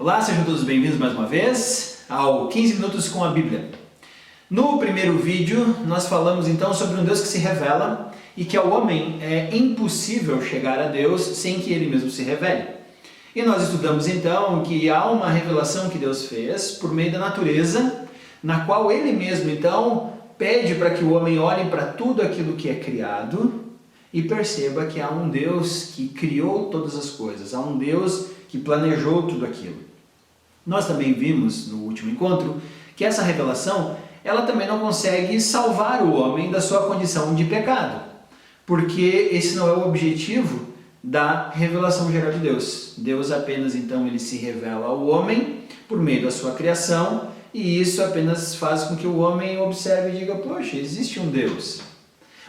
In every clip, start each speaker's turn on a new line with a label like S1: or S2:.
S1: Olá, sejam todos bem-vindos mais uma vez ao 15 Minutos com a Bíblia. No primeiro vídeo, nós falamos então sobre um Deus que se revela e que ao homem é impossível chegar a Deus sem que Ele mesmo se revele. E nós estudamos então que há uma revelação que Deus fez por meio da natureza, na qual Ele mesmo então pede para que o homem olhe para tudo aquilo que é criado e perceba que há um Deus que criou todas as coisas, há um Deus que planejou tudo aquilo. Nós também vimos no último encontro que essa revelação ela também não consegue salvar o homem da sua condição de pecado, porque esse não é o objetivo da revelação geral de Deus. Deus apenas então ele se revela ao homem por meio da sua criação, e isso apenas faz com que o homem observe e diga: poxa, existe um Deus.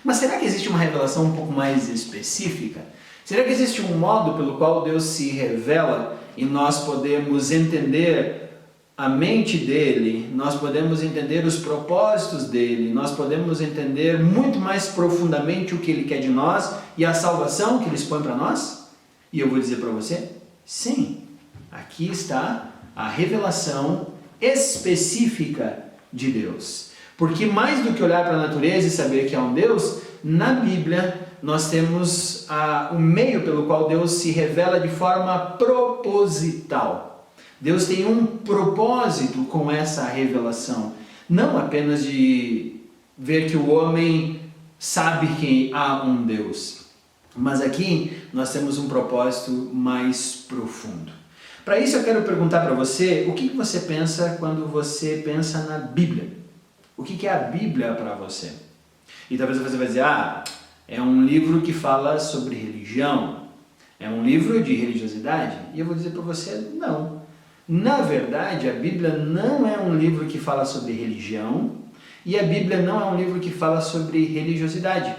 S1: Mas será que existe uma revelação um pouco mais específica? Será que existe um modo pelo qual Deus se revela e nós podemos entender a mente dele, nós podemos entender os propósitos dele, nós podemos entender muito mais profundamente o que ele quer de nós e a salvação que ele expõe para nós? E eu vou dizer para você, sim, aqui está a revelação específica de Deus. Porque mais do que olhar para a natureza e saber que há um Deus, na Bíblia nós temos o meio pelo qual Deus se revela de forma proposital. Deus tem um propósito com essa revelação, não apenas de ver que o homem sabe que há um Deus, mas aqui nós temos um propósito mais profundo. Para isso eu quero perguntar para você, o que você pensa quando você pensa na Bíblia? O que é a Bíblia para você? E talvez você vai dizer, é um livro que fala sobre religião, é um livro de religiosidade. E eu vou dizer para você, não. Na verdade, a Bíblia não é um livro que fala sobre religião e a Bíblia não é um livro que fala sobre religiosidade.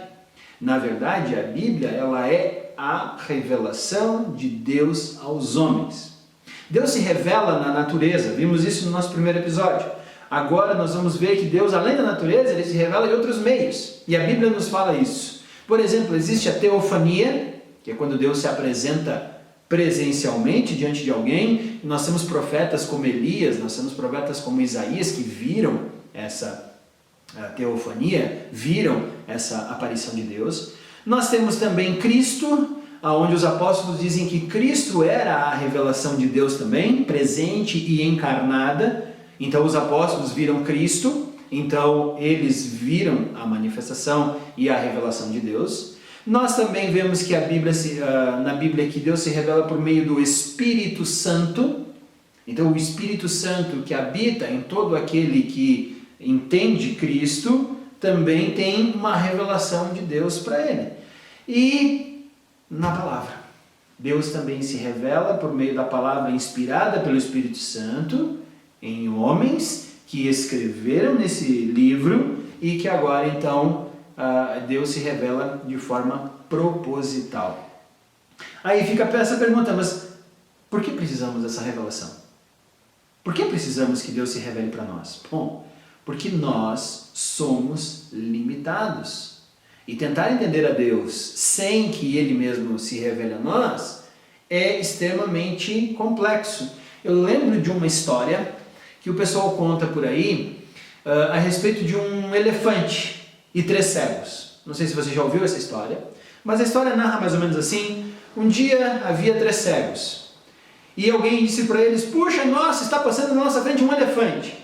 S1: Na verdade, a Bíblia ela é a revelação de Deus aos homens. Deus se revela na natureza, vimos isso no nosso primeiro episódio. Agora nós vamos ver que Deus, além da natureza, ele se revela em outros meios. E a Bíblia nos fala isso. Por exemplo, existe a teofania, que é quando Deus se apresenta presencialmente diante de alguém. Nós temos profetas como Elias, nós temos profetas como Isaías que viram essa teofania, viram essa aparição de Deus. Nós temos também Cristo, onde os apóstolos dizem que Cristo era a revelação de Deus também, presente e encarnada. Então os apóstolos viram Cristo, então eles viram a manifestação e a revelação de Deus. Nós também vemos que na Bíblia que Deus se revela por meio do Espírito Santo. Então o Espírito Santo que habita em todo aquele que entende Cristo, também tem uma revelação de Deus para ele. E na palavra, Deus também se revela por meio da palavra inspirada pelo Espírito Santo, em homens que escreveram nesse livro e que agora então Deus se revela de forma proposital. Aí fica essa pergunta, mas por que precisamos dessa revelação? Por que precisamos que Deus se revele para nós? Bom, porque nós somos limitados. E tentar entender a Deus sem que Ele mesmo se revele a nós é extremamente complexo. Eu lembro de uma história que o pessoal conta por aí a respeito de um elefante e 3 cegos. Não sei se você já ouviu essa história, mas a história narra mais ou menos assim. Um dia havia 3 cegos e alguém disse para eles: puxa, nossa, está passando na nossa frente um elefante.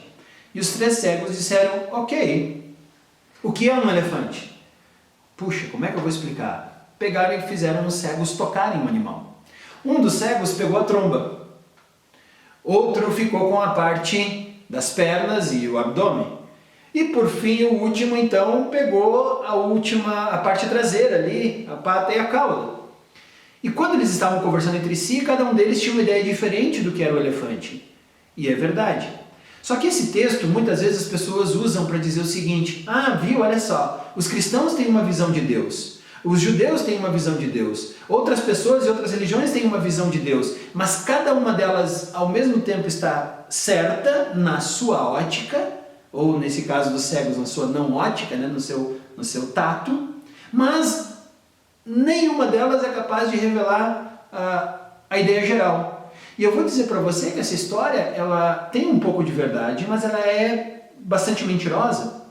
S1: E os 3 cegos disseram: ok, o que é um elefante? Puxa, como é que eu vou explicar? Pegaram e fizeram os cegos tocarem um animal. Um dos cegos pegou a tromba. Outro ficou com a parte das pernas e o abdômen. E por fim, o último então pegou a parte traseira ali, a pata e a cauda. E quando eles estavam conversando entre si, cada um deles tinha uma ideia diferente do que era o elefante. E é verdade. Só que esse texto, muitas vezes as pessoas usam para dizer o seguinte: viu, olha só, os cristãos têm uma visão de Deus. Os judeus têm uma visão de Deus, outras pessoas e outras religiões têm uma visão de Deus, mas cada uma delas ao mesmo tempo está certa na sua ótica, ou nesse caso dos cegos na sua não ótica, no seu tato, mas nenhuma delas é capaz de revelar a ideia geral. E eu vou dizer para você que essa história, ela tem um pouco de verdade, mas ela é bastante mentirosa.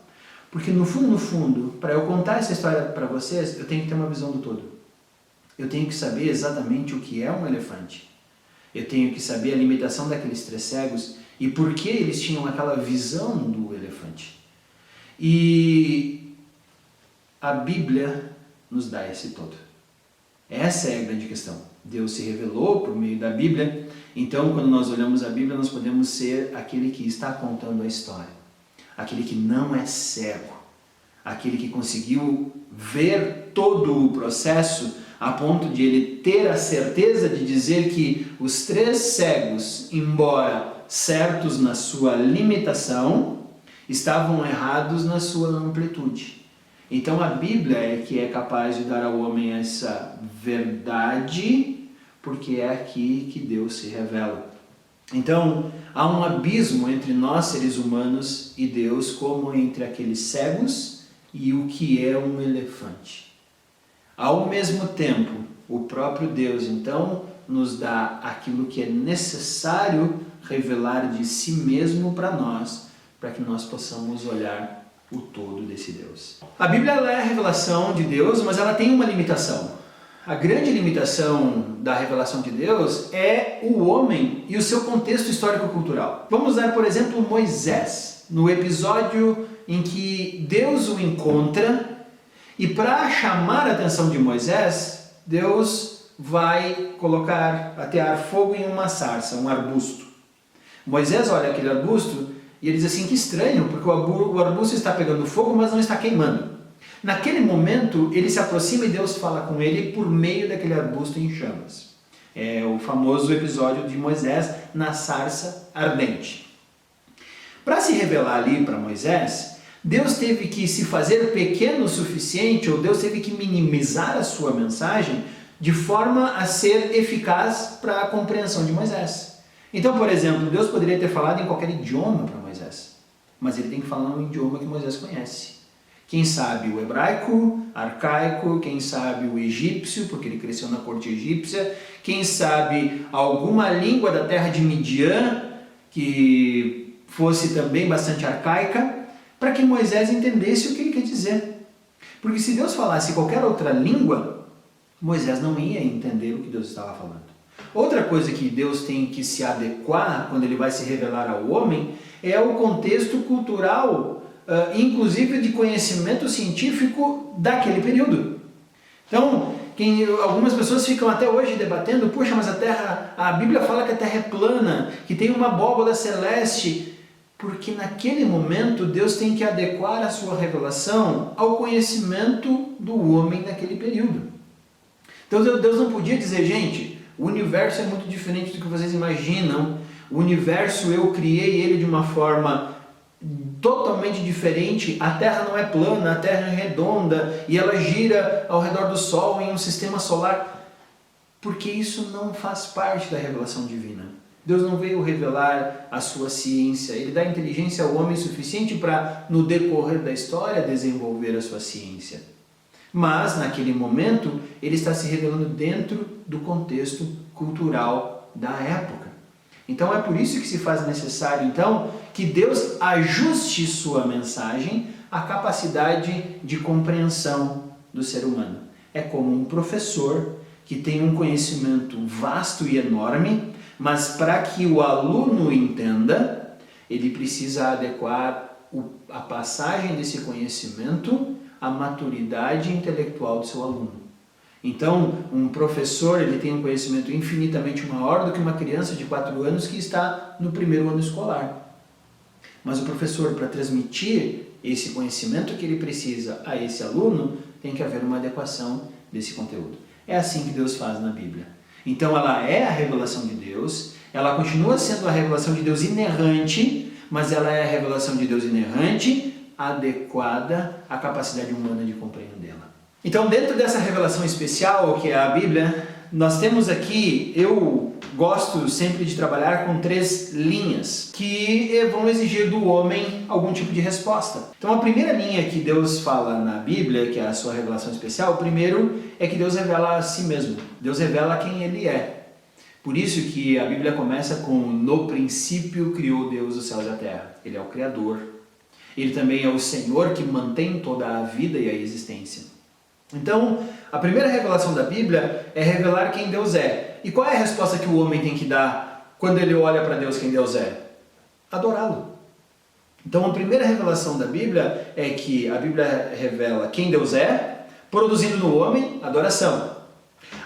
S1: Porque no fundo, para eu contar essa história para vocês, eu tenho que ter uma visão do todo. Eu tenho que saber exatamente o que é um elefante. Eu tenho que saber a limitação daqueles 3 cegos e por que eles tinham aquela visão do elefante. E a Bíblia nos dá esse todo. Essa é a grande questão. Deus se revelou por meio da Bíblia. Então, quando nós olhamos a Bíblia, nós podemos ser aquele que está contando a história. Aquele que não é cego. Aquele que conseguiu ver todo o processo a ponto de ele ter a certeza de dizer que os 3 cegos, embora certos na sua limitação, estavam errados na sua amplitude. Então a Bíblia é que é capaz de dar ao homem essa verdade, porque é aqui que Deus se revela. Então há um abismo entre nós seres humanos e Deus, como entre aqueles cegos e o que é um elefante. Ao mesmo tempo, o próprio Deus então nos dá aquilo que é necessário revelar de si mesmo para nós, para que nós possamos olhar o todo desse Deus. A Bíblia ela é a revelação de Deus, mas ela tem uma limitação. A grande limitação da revelação de Deus é o homem e o seu contexto histórico-cultural. Vamos dar, por exemplo, Moisés, no episódio em que Deus o encontra e para chamar a atenção de Moisés, Deus vai atear fogo em uma sarça, um arbusto. Moisés olha aquele arbusto e ele diz assim, que estranho, porque o arbusto está pegando fogo, mas não está queimando. Naquele momento, ele se aproxima e Deus fala com ele por meio daquele arbusto em chamas. É o famoso episódio de Moisés na sarça ardente. Para se revelar ali para Moisés, Deus teve que se fazer pequeno o suficiente, ou Deus teve que minimizar a sua mensagem de forma a ser eficaz para a compreensão de Moisés. Então, por exemplo, Deus poderia ter falado em qualquer idioma para Moisés, mas ele tem que falar um idioma que Moisés conhece. Quem sabe o hebraico, arcaico, quem sabe o egípcio, porque ele cresceu na corte egípcia, quem sabe alguma língua da terra de Midian, que fosse também bastante arcaica, para que Moisés entendesse o que ele quer dizer. Porque se Deus falasse qualquer outra língua, Moisés não ia entender o que Deus estava falando. Outra coisa que Deus tem que se adequar quando ele vai se revelar ao homem é o contexto cultural, inclusive de conhecimento científico daquele período. Então, algumas pessoas ficam até hoje debatendo, puxa, mas a Bíblia fala que a Terra é plana, que tem uma abóbora celeste, porque naquele momento Deus tem que adequar a sua revelação ao conhecimento do homem naquele período. Então Deus não podia dizer, gente, o universo é muito diferente do que vocês imaginam, o universo eu criei ele de uma forma totalmente diferente, a Terra não é plana, a Terra é redonda e ela gira ao redor do Sol em um sistema solar, porque isso não faz parte da revelação divina. Deus não veio revelar a sua ciência, ele dá inteligência ao homem suficiente para, no decorrer da história, desenvolver a sua ciência. Mas, naquele momento, ele está se revelando dentro do contexto cultural da época. Então é por isso que se faz necessário, então, que Deus ajuste sua mensagem à capacidade de compreensão do ser humano. É como um professor que tem um conhecimento vasto e enorme, mas para que o aluno entenda, ele precisa adequar a passagem desse conhecimento à maturidade intelectual do seu aluno. Então, um professor ele tem um conhecimento infinitamente maior do que uma criança de 4 anos que está no primeiro ano escolar. Mas o professor, para transmitir esse conhecimento que ele precisa a esse aluno, tem que haver uma adequação desse conteúdo. É assim que Deus faz na Bíblia. Então, ela é a revelação de Deus, ela continua sendo a revelação de Deus inerrante, mas ela é a revelação de Deus inerrante adequada à capacidade humana de compreendê-la. Então, dentro dessa revelação especial que é a Bíblia, nós temos aqui, eu gosto sempre de trabalhar com 3 linhas que vão exigir do homem algum tipo de resposta. Então, a primeira linha que Deus fala na Bíblia, que é a sua revelação especial, o primeiro é que Deus revela a si mesmo. Deus revela quem Ele é. Por isso que a Bíblia começa com no princípio criou Deus os céus e a terra. Ele é o Criador. Ele também é o Senhor que mantém toda a vida e a existência. Então, a primeira revelação da Bíblia é revelar quem Deus é. E qual é a resposta que o homem tem que dar quando ele olha para Deus, quem Deus é? Adorá-lo. Então, a primeira revelação da Bíblia é que a Bíblia revela quem Deus é, produzindo no homem adoração.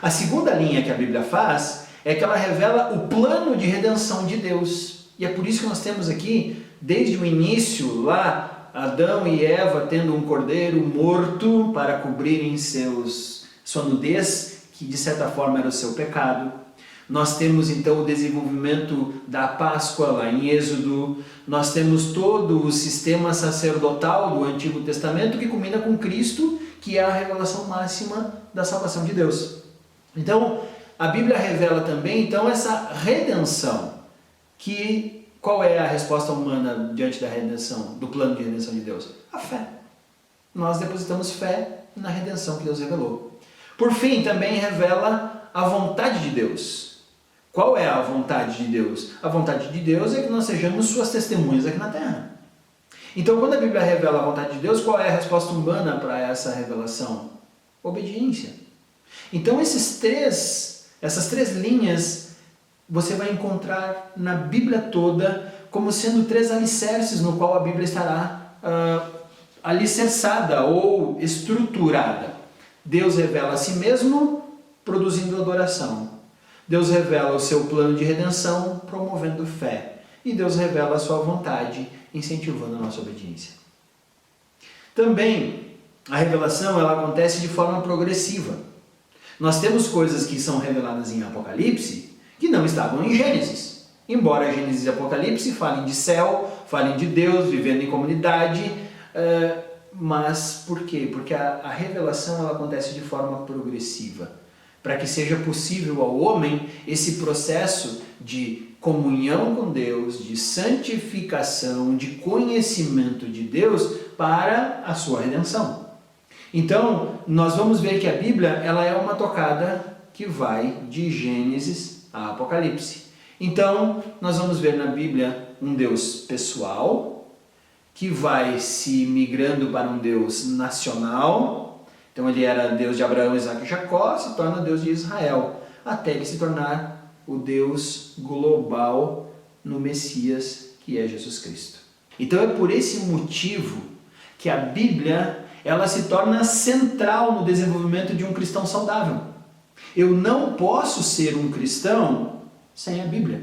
S1: A segunda linha que a Bíblia faz é que ela revela o plano de redenção de Deus. E é por isso que nós temos aqui, desde o início, lá, Adão e Eva tendo um cordeiro morto para cobrirem sua nudez, que de certa forma era o seu pecado. Nós temos então o desenvolvimento da Páscoa lá em Êxodo, nós temos todo o sistema sacerdotal do Antigo Testamento que culmina com Cristo, que é a revelação máxima da salvação de Deus. Então, a Bíblia revela também então essa redenção, que qual é a resposta humana diante da redenção, do plano de redenção de Deus? A fé. Nós depositamos fé na redenção que Deus revelou. Por fim, também revela a vontade de Deus. Qual é a vontade de Deus? A vontade de Deus é que nós sejamos suas testemunhas aqui na terra. Então, quando a Bíblia revela a vontade de Deus, qual é a resposta humana para essa revelação? Obediência. Então, essas três linhas você vai encontrar na Bíblia toda como sendo três alicerces no qual a Bíblia estará alicerçada ou estruturada. Deus revela a si mesmo, produzindo adoração. Deus revela o seu plano de redenção, promovendo fé. E Deus revela a sua vontade, incentivando a nossa obediência. Também, a revelação ela acontece de forma progressiva. Nós temos coisas que são reveladas em Apocalipse que não estavam em Gênesis. Embora Gênesis e Apocalipse falem de céu, falem de Deus, vivendo em comunidade, mas por quê? Porque a revelação ela acontece de forma progressiva, para que seja possível ao homem esse processo de comunhão com Deus, de santificação, de conhecimento de Deus para a sua redenção. Então, nós vamos ver que a Bíblia ela é uma tocada que vai de Gênesis a Apocalipse. Então, nós vamos ver na Bíblia um Deus pessoal, que vai se migrando para um Deus nacional. Então ele era Deus de Abraão, Isaac e Jacó, se torna Deus de Israel, até ele se tornar o Deus global no Messias, que é Jesus Cristo. Então é por esse motivo que a Bíblia ela se torna central no desenvolvimento de um cristão saudável. Eu não posso ser um cristão sem a Bíblia.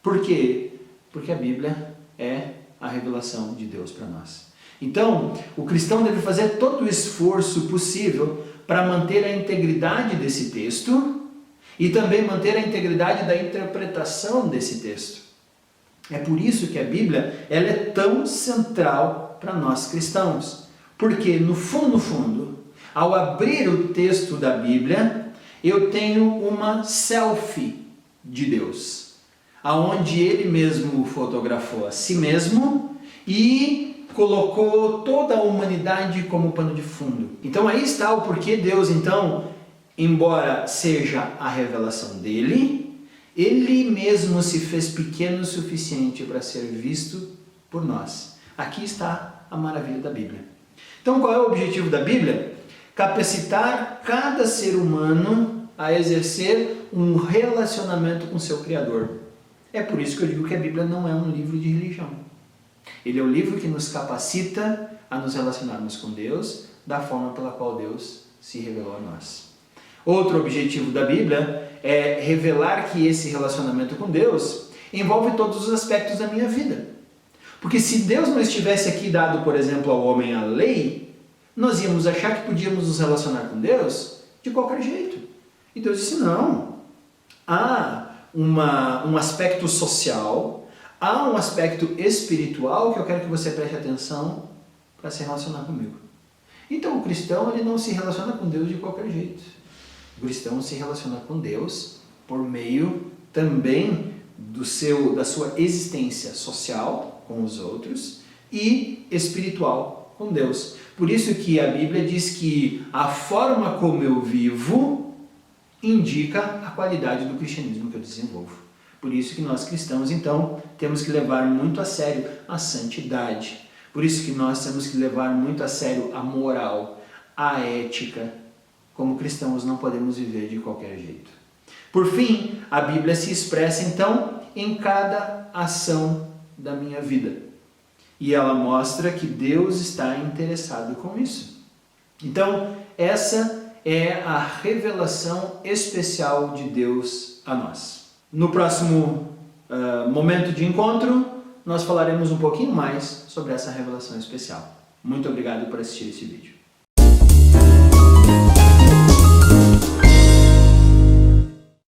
S1: Por quê? Porque a Bíblia é a revelação de Deus para nós. Então, o cristão deve fazer todo o esforço possível para manter a integridade desse texto e também manter a integridade da interpretação desse texto. É por isso que a Bíblia ela é tão central para nós cristãos. Porque, no fundo, ao abrir o texto da Bíblia, eu tenho uma selfie de Deus, aonde Ele mesmo fotografou a si mesmo e colocou toda a humanidade como pano de fundo. Então aí está o porquê Deus, então, embora seja a revelação dele, Ele mesmo se fez pequeno o suficiente para ser visto por nós. Aqui está a maravilha da Bíblia. Então qual é o objetivo da Bíblia? Capacitar cada ser humano a exercer um relacionamento com seu Criador. É por isso que eu digo que a Bíblia não é um livro de religião. Ele é o livro que nos capacita a nos relacionarmos com Deus da forma pela qual Deus se revelou a nós. Outro objetivo da Bíblia é revelar que esse relacionamento com Deus envolve todos os aspectos da minha vida. Porque se Deus não estivesse aqui dado, por exemplo, ao homem a lei, nós íamos achar que podíamos nos relacionar com Deus de qualquer jeito. E Deus disse, não. Há um aspecto social, há um aspecto espiritual que eu quero que você preste atenção para se relacionar comigo. Então o cristão ele não se relaciona com Deus de qualquer jeito. O cristão se relaciona com Deus por meio também da sua existência social com os outros e espiritual com Deus. Por isso que a Bíblia diz que a forma como eu vivo indica a qualidade do cristianismo que eu desenvolvo. Por isso que nós cristãos, então, temos que levar muito a sério a santidade. Por isso que nós temos que levar muito a sério a moral, a ética. Como cristãos não podemos viver de qualquer jeito. Por fim, a Bíblia se expressa, então, em cada ação da minha vida. E ela mostra que Deus está interessado com isso. Então, essa é a revelação especial de Deus a nós. No próximo momento de encontro, nós falaremos um pouquinho mais sobre essa revelação especial. Muito obrigado por assistir esse vídeo.